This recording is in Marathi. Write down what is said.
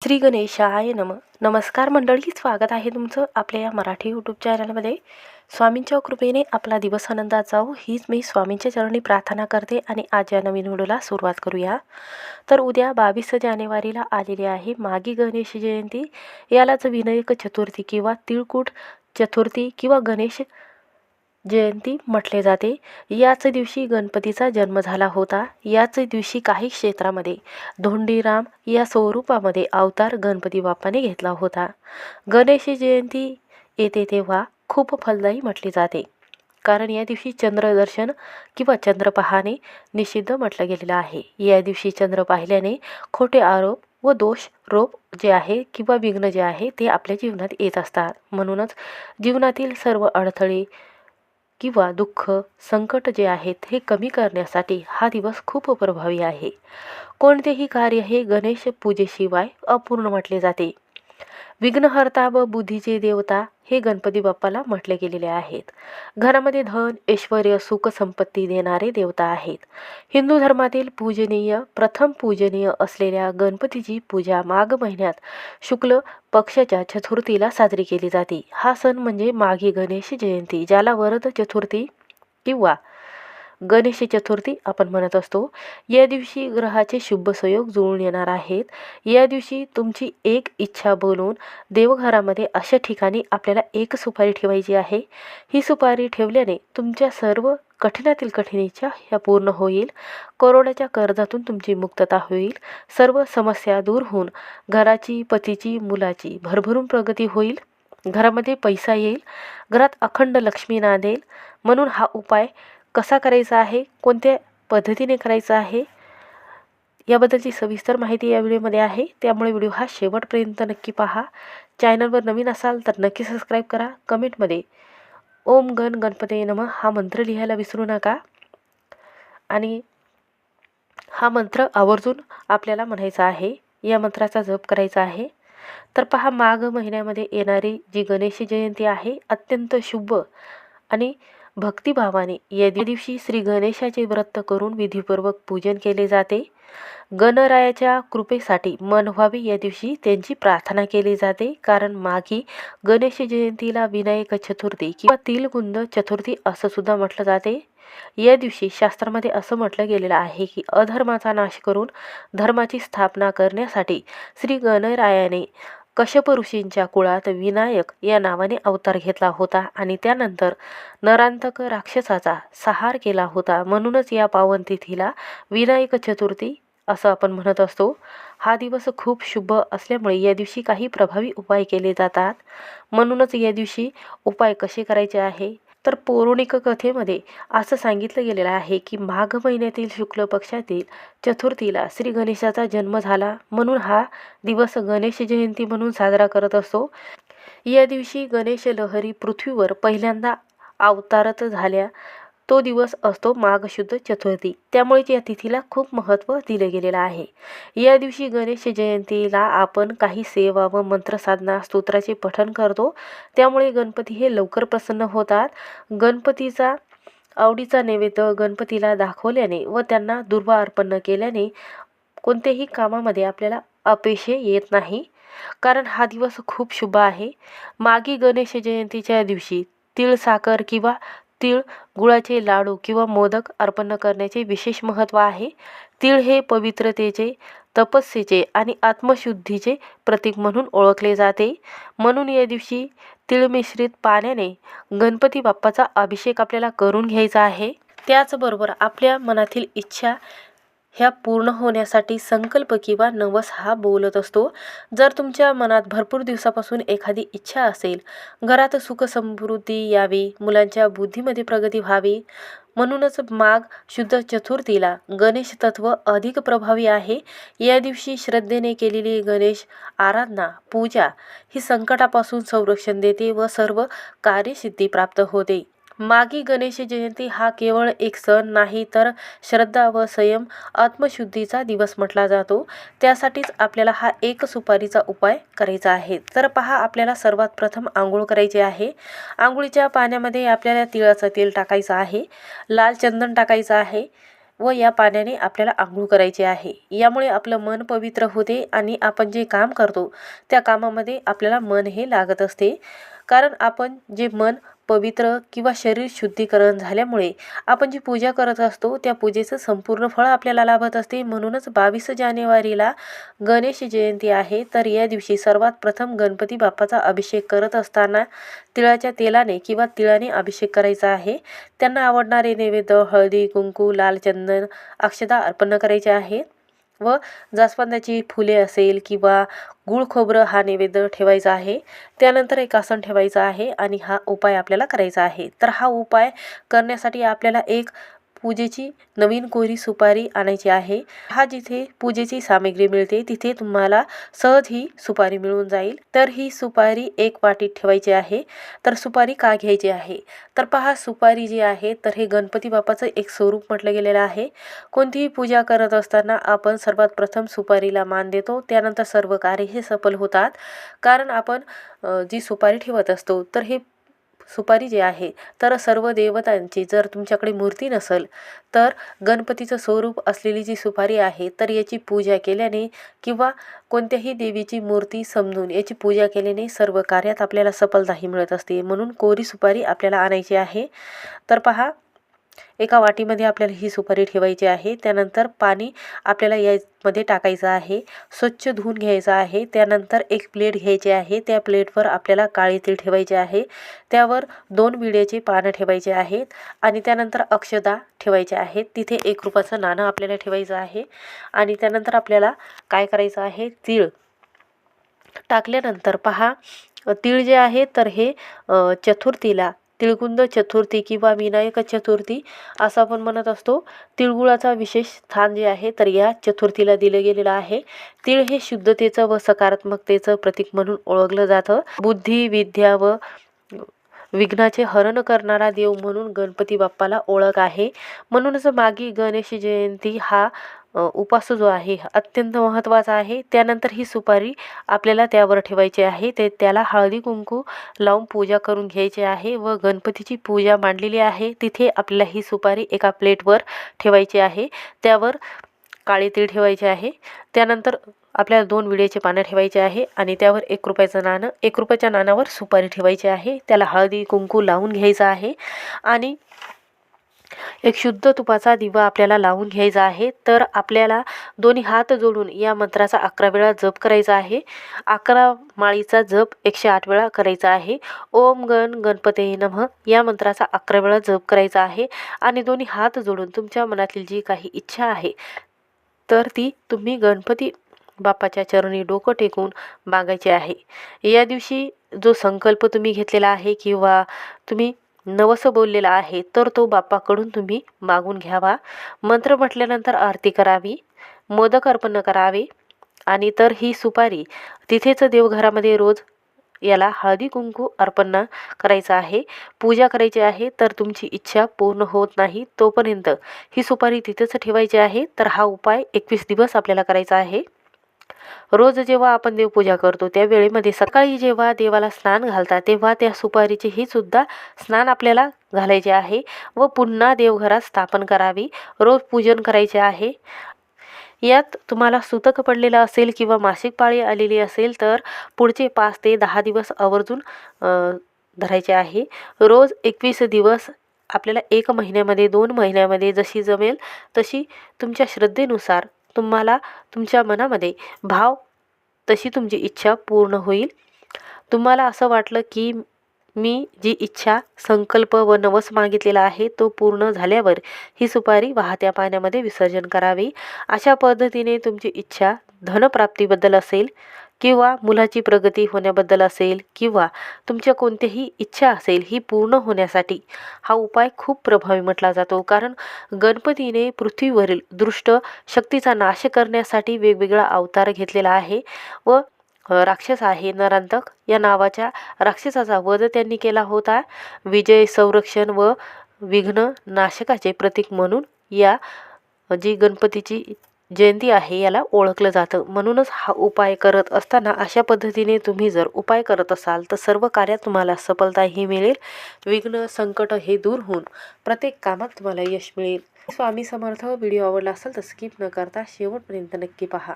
श्री गणेशाय नमस्कार मंडळी, स्वागत आहे तुमचं आपल्या या मराठी यूट्यूब चॅनलमध्ये. स्वामींच्या कृपेने आपला दिवस आनंदात जाऊ हीच मी स्वामींच्या चरणी प्रार्थना करते आणि आज या नवीन व्हिडिओला सुरुवात करूया. तर उद्या 22 जानेवारीला आलेली आहे मागी गणेश जयंती. यालाच विनायक चतुर्थी किंवा तिळकूट चतुर्थी किंवा गणेश जयंती म्हटले जाते. याच दिवशी गणपतीचा जन्म झाला होता. याच दिवशी काही क्षेत्रामध्ये धोंडीराम या स्वरूपामध्ये अवतार गणपती बाप्पाने घेतला होता. गणेश जयंती येते तेव्हा खूप फलदायी म्हटली जाते, कारण या दिवशी चंद्रदर्शन किंवा चंद्र पाहणे निषिद्ध म्हटलं गेलेलं आहे. या दिवशी चंद्र पाहिल्याने खोटे आरोप व दोष रोप जे आहे किंवा विघ्न जे आहे ते आपल्या जीवनात येत असतात. म्हणूनच जीवनातील सर्व अडथळे किंवा दुःख संकट जे आहेत हे कमी करण्यासाठी हा दिवस खूप प्रभावी आहे. कोणतेही कार्य हे गणेश पूजेशिवाय अपूर्ण म्हटले जाते. विघ्नहर्ता व बुद्धीचे देवता हे गणपती बाप्पाला म्हटले गेलेले आहेत. घरामध्ये धन ऐश्वर्य सुख संपत्ती देणारे देवता आहेत. हिंदू धर्मातील प्रथम पूजनीय असलेल्या गणपतीची पूजा माघ महिन्यात शुक्ल पक्षाच्या चतुर्थीला साजरी केली जाते. हा सण म्हणजे माघी गणेश जयंती, ज्याला वरद चतुर्थी किंवा गणेश चतुर्थी आपण म्हणत असतो. या दिवशी ग्रहाचे शुभ संयोग जुळून येणार आहेत. या दिवशी तुमची एक इच्छा बोलून देवघरामध्ये अशा ठिकाणी आपल्याला एक सुपारी ठेवायची आहे. ही सुपारी ठेवल्याने तुमच्या सर्व कठीणातील कठीण इच्छा ह्या पूर्ण होईल. करोडाच्या कर्जातून तुमची मुक्तता होईल. सर्व समस्या दूर होऊन घराची पतीची मुलाची भरभरून प्रगती होईल. घरामध्ये पैसा येईल. घरात अखंड लक्ष्मी नांदेल. म्हणून हा उपाय कसा करायचा आहे, कोणत्या पद्धतीने करायचा आहे याबद्दलची सविस्तर माहिती या व्हिडिओमध्ये आहे. त्यामुळे व्हिडिओ हा शेवटपर्यंत नक्की पहा. चॅनलवर नवीन असाल तर नक्की सबस्क्राईब करा. कमेंटमध्ये ओम गण गणपते नमः हा मंत्र लिहायला विसरू नका आणि हा मंत्र आवर्जून आपल्याला म्हणायचा आहे. या मंत्राचा जप करायचा आहे. तर पहा, माघ महिन्यामध्ये येणारी जी गणेश जयंती आहे अत्यंत शुभ आणि भक्तिभावाने या दिवशी श्री गणेशाचे व्रत करून विधीपूर्वक पूजन केले जाते. गणरायाच्या कृपेसाठी मन व्हावे या दिवशी त्यांची प्रार्थना केली जाते. कारण माघी गणेश जयंतीला विनायक चतुर्थी किंवा तिलगुंद चतुर्थी असं सुद्धा म्हटलं जाते. या दिवशी शास्त्रामध्ये असं म्हटलं गेलेलं आहे की अधर्माचा नाश करून धर्माची स्थापना करण्यासाठी श्री गणरायाने कश्यप ऋषींच्या कुळात विनायक या नावाने अवतार घेतला होता आणि त्यानंतर नरांतक राक्षसाचा संहार केला होता. म्हणूनच या पावन तिथीला विनायक चतुर्थी असं आपण म्हणत असतो. हा दिवस खूप शुभ असल्यामुळे या दिवशी काही प्रभावी उपाय केले जातात. म्हणूनच या दिवशी उपाय कसे करायचे आहे तर पौराणिक कथेमध्ये असं सांगितलं गेलेलं आहे की माघ महिन्यातील शुक्ल पक्षातील चतुर्थीला श्री गणेशाचा जन्म झाला. म्हणून हा दिवस गणेश जयंती म्हणून साजरा करत असतो. या दिवशी गणेश लहरी पृथ्वीवर पहिल्यांदा अवतारत झाल्या तो दिवस असतो माघ शुद्ध चतुर्थी. त्यामुळे या तिथीला खूप महत्त्व दिले गेलेलं आहे. या दिवशी गणेश जयंतीला आपण काही सेवा व मंत्रसाधना स्तोत्राचे पठण करतो. त्यामुळे गणपती हे लवकर प्रसन्न होतात. गणपतीचा आवडीचा नैवेद्य गणपतीला दाखवल्याने व त्यांना दुर्वा अर्पण केल्याने कोणत्याही कामामध्ये आपल्याला अपयश येत नाही, कारण हा दिवस खूप शुभ आहे. मागी गणेश जयंतीच्या दिवशी तीळ साखर किंवा तीळ गुळाचे लाडू किंवा मोदक अर्पण करण्याचे विशेष महत्त्व आहे. तीळ हे पवित्रतेचे, तपस्येचे आणि आत्मशुद्धीचे प्रतीक म्हणून ओळखले जाते. म्हणून या दिवशी तीळ मिश्रित पाण्याने गणपती बाप्पाचा अभिषेक आपल्याला करून घ्यायचा आहे. त्याचबरोबर आपल्या मनातील इच्छा ह्या पूर्ण होण्यासाठी संकल्प किंवा नवस हा बोलत असतो. जर तुमच्या मनात भरपूर दिवसापासून एखादी इच्छा असेल, घरात सुख समृद्धी यावी, मुलांच्या बुद्धीमध्ये प्रगती व्हावी, म्हणूनच माघ शुद्ध चतुर्थीला गणेश तत्व अधिक प्रभावी आहे. या दिवशी श्रद्धेने केलेली गणेश आराधना पूजा ही संकटापासून संरक्षण देते व सर्व कार्यसिद्धी प्राप्त होते. मागी गणेश जयंती हा केवळ एक सण नाही तर श्रद्धा व संयम आत्मशुद्धीचा दिवस म्हटला जातो. त्यासाठीच आपल्याला हा एक सुपारीचा उपाय करायचा आहे. तर पहा, आपल्याला सर्वात प्रथम आंघोळ करायची आहे. आंघोळीच्या पाण्यामध्ये आपल्याला तिळाचं तेल टाकायचं आहे, लाल चंदन टाकायचं आहे, व या पाण्याने आपल्याला आंघोळ करायची आहे. यामुळे आपलं मन पवित्र होते आणि आपण जे काम करतो त्या कामामध्ये आपल्याला मन हे लागत असते. कारण आपण जे मन पवित्र किंवा शरीर शुद्धीकरण झाल्यामुळे आपण जी पूजा करत असतो त्या पूजेचं संपूर्ण फळ आपल्याला लाभत असते. म्हणूनच 22 जानेवारीला गणेश जयंती आहे. तर या दिवशी सर्वात प्रथम गणपती बाप्पाचा अभिषेक करत असताना तिळाच्या तेलाने किंवा तिळाने अभिषेक करायचा आहे. त्यांना आवडणारे नैवेद्य हळदी, कुंकू, लाल चंदन, अक्षता अर्पण करायचे आहे व जास्वंदाची फुले असेल किंवा गुळ खोबरं हा नैवेद्य ठेवायचा आहे. त्यानंतर एक आसन ठेवायचं आहे आणि हा उपाय आपल्याला करायचा आहे. तर हा उपाय करण्यासाठी आपल्याला एक पूजेची नवीन कोरी सुपारी आणायची आहे. हा जिथे पूजेची सामग्री मिळते तिथे तुम्हाला सहज ही सुपारी मिळून जाईल. तर ही सुपारी एक वाटीत ठेवायची आहे. तर सुपारी का घ्यायची आहे तर पहा, सुपारी जी आहे तर हे गणपती बाप्पाचं एक स्वरूप म्हटलं गेलेलं आहे. कोणतीही पूजा करत असताना आपण सर्वात प्रथम सुपारीला मान देतो. त्यानंतर सर्व कार्य हे सफल होतात. कारण आपण जी सुपारी ठेवत असतो तर हे सुपारी जी आहे तर सर्व देवतांची जर तुमच्याकडे मूर्ती नसेल तर गणपतीचं स्वरूप असलेली जी सुपारी आहे तर याची पूजा केल्याने किंवा कोणत्याही देवीची मूर्ती समजून याची पूजा केल्याने सर्व कार्यात आपल्याला सफलताही मिळत असते. म्हणून कोरी सुपारी आपल्याला आणायची आहे. तर पहा, एका वाटीमध्ये आपल्याला ही सुपारी ठेवायची आहे. त्यानंतर पाणी आपल्याला यामध्ये टाकायचं आहे. स्वच्छ धुवून घ्यायचं आहे. त्यानंतर एक प्लेट घ्यायची आहे. त्या प्लेटवर आपल्याला काळे तीळ ठेवायचे आहे. त्यावर 2 विड्याचे पानं ठेवायचे आहेत आणि त्यानंतर अक्षता ठेवायचे आहेत. तिथे 1 रुपयाचं नाणं आपल्याला ठेवायचं आहे आणि त्यानंतर आपल्याला काय करायचं आहे, तीळ टाकल्यानंतर पहा, तीळ जे आहे तर हे चतुर्थीला तिळगुंद चतुर्थी किंवा विनायक चतुर्थी असं आपण म्हणत असतो. तिळगुळाचा विशेष स्थान जे आहे तर या चतुर्थीला दिलं गेलेलं आहे. तीळ हे शुद्धतेचं व सकारात्मकतेचं प्रतीक म्हणून ओळखलं जातं. बुद्धी, विद्या व विघ्नाचे हरण करणारा देव म्हणून गणपती बाप्पाला ओळख आहे. म्हणूनच मागी गणेश जयंती हा उपास जो आहे अत्यंत महत्त्वाचा आहे. त्यानंतर ही सुपारी आपल्याला त्यावर ठेवायची आहे. त्याला हळदी कुंकू लावून पूजा करून घ्यायची आहे व गणपतीची पूजा मांडलेली आहे तिथे आपल्याला ही सुपारी एका प्लेटवर ठेवायची आहे. त्यावर काळे तीळ ठेवायचे आहे. त्यानंतर आपल्याला 2 विड्याचे पानं ठेवायचे आहे आणि त्यावर 1 रुपयाचं नाणं, 1 रुपयाच्या नाण्यावर सुपारी ठेवायची आहे. त्याला हळदी कुंकू लावून घ्यायचं आहे आणि एक शुद्ध तुपाचा दिवा आपल्याला लावून घ्यायचा आहे. तर आपल्याला दोन्ही हात जोडून या मंत्राचा 11 वेळा जप करायचा आहे. 11 माळीचा जप 108 वेळा करायचा आहे. ओम गण गणपते नमः या मंत्राचा 11 वेळा जप करायचा आहे आणि दोन्ही हात जोडून तुमच्या मनातील जी काही इच्छा आहे तर ती तुम्ही गणपती बाप्पाच्या चरणी डोकं टेकून मागायचे आहे. या दिवशी जो संकल्प तुम्ही घेतलेला आहे किंवा तुम्ही नवस बोललेला आहे तर तो बाप्पाकडून तुम्ही मागून घ्यावा. मंत्र म्हटल्यानंतर आरती करावी, मोदक अर्पण करावे आणि तर ही सुपारी तिथेच देवघरामध्ये रोज याला हळदी कुंकू अर्पण करायचं आहे, पूजा करायची आहे. तर तुमची इच्छा पूर्ण होत नाही तोपर्यंत ही सुपारी तिथेच ठेवायची आहे. तर हा उपाय 21 दिवस आपल्याला करायचा आहे. रोज जेव्हा आपण देवपूजा करतो त्या वेळेमध्ये सकाळी जेव्हा देवाला स्नान घालतात तेव्हा त्या सुपारीचे ही सुद्धा स्नान आपल्याला घालायचे आहे व पुन्हा देवघरात स्थापन करावी. रोज पूजन करायचे आहे. यात तुम्हाला सुतक पडलेलं असेल किंवा मासिक पाळी आलेली असेल तर पुढचे 5 ते 10 दिवस आवर्जून धरायचे आहे. रोज 21 दिवस आपल्याला 1 महिन्यामध्ये 2 महिन्यामध्ये जशी जमेल तशी तुमच्या श्रद्धेनुसार तुम्हाला तुमच्या मनामध्ये भाव तशी तुमची इच्छा पूर्ण होईल. तुम्हाला असं वाटलं की मी जी इच्छा संकल्प व नवस मागितलेला आहे तो पूर्ण झाल्यावर ही सुपारी वाहत्या पाण्यामध्ये विसर्जन करावी. अशा पद्धतीने तुमची इच्छा धनप्राप्तीबद्दल असेल किंवा मुलाची प्रगती होण्याबद्दल असेल किंवा तुमच्या कोणत्याही इच्छा असेल ही पूर्ण होण्यासाठी हा उपाय खूप प्रभावी म्हटला जातो. कारण गणपतीने पृथ्वीवरील दुष्ट शक्तीचा नाश करण्यासाठी वेगवेगळा अवतार घेतलेला आहे व राक्षस आहे नरांतक या नावाच्या राक्षसाचा वध त्यांनी केला होता. विजय, संरक्षण व विघ्न नाशकाचे प्रतीक म्हणून या जी गणपतीची जयंती आहे याला ओळखलं जातं. म्हणूनच हा उपाय करत असताना अशा पद्धतीने तुम्ही जर उपाय करत असाल तर सर्व कार्यात तुम्हाला सफलताही मिळेल. विघ्न संकट हे दूर होऊन प्रत्येक कामात तुम्हाला यश मिळेल. स्वामी समर्थ. व्हिडिओ आवडला असेल तर स्किप न करता शेवटपर्यंत नक्की पहा.